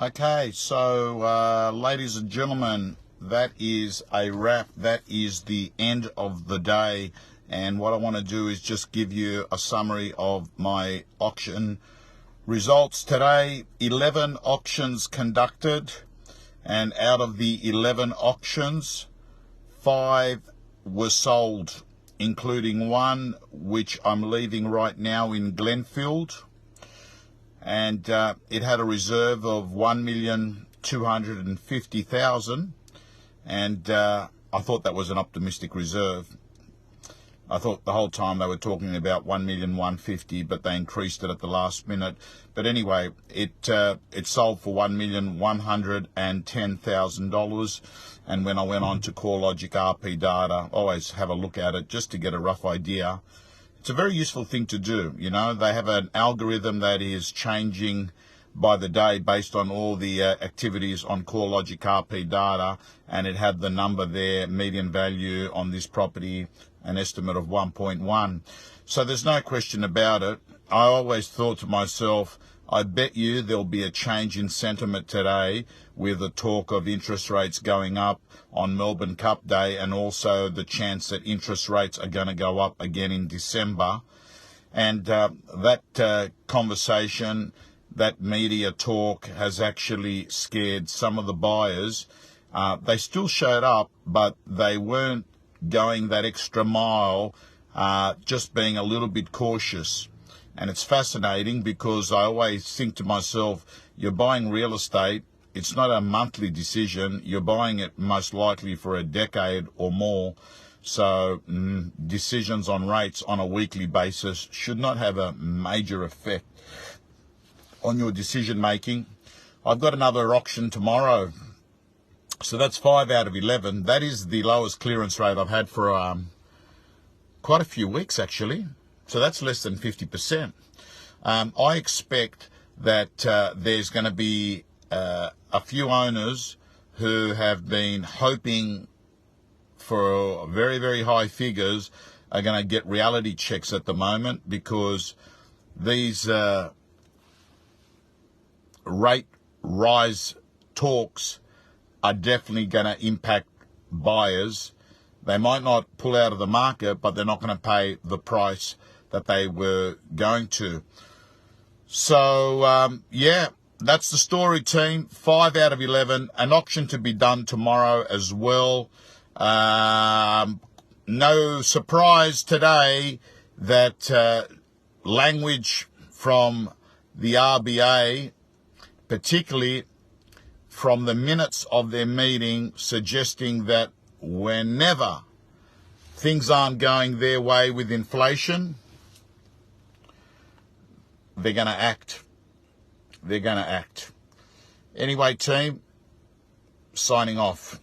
Okay, so ladies and gentlemen, that is a wrap. That is the end of the day. And what I want to do is just give you a summary of my auction results today. 11 auctions conducted, and out of the 11 auctions, 5 were sold, including one which I'm leaving right now in Glenfield. And it had a reserve of 1,250,000, and I thought that was an optimistic reserve. I thought the whole time they were talking about 1,150,000, but they increased it at the last minute. But anyway, it sold for $1,110,000. And when I went on to CoreLogic RP data, always have a look at it just to get a rough idea. It's a very useful thing to do. You know, they have an algorithm that is changing by the day based on all the activities on CoreLogic RP data, and it had the number there, median value on this property, an estimate of 1.1. So there's no question about it. I always thought to myself, I bet you there'll be a change in sentiment today with the talk of interest rates going up on Melbourne Cup Day, and also the chance that interest rates are going to go up again in December. And that conversation, that media talk has actually scared some of the buyers. They still showed up, but they weren't going that extra mile, just being a little bit cautious. And it's fascinating because I always think to myself, you're buying real estate. It's not a monthly decision. You're buying it most likely for a decade or more. So decisions on rates on a weekly basis should not have a major effect on your decision making. I've got another auction tomorrow. So that's 5 out of 11. That is the lowest clearance rate I've had for quite a few weeks, actually. So that's less than 50%. I expect that there's going to be a few owners who have been hoping for very, very high figures are going to get reality checks at the moment, because these rate rise talks are definitely going to impact buyers. They might not pull out of the market, but they're not going to pay the price that they were going to. So, yeah, that's the story, team. 5 out of 11. An auction to be done tomorrow as well. No surprise today that language from the RBA, particularly from the minutes of their meeting, suggesting that whenever things aren't going their way with inflation, they're going to act. They're going to act. Anyway, team, signing off.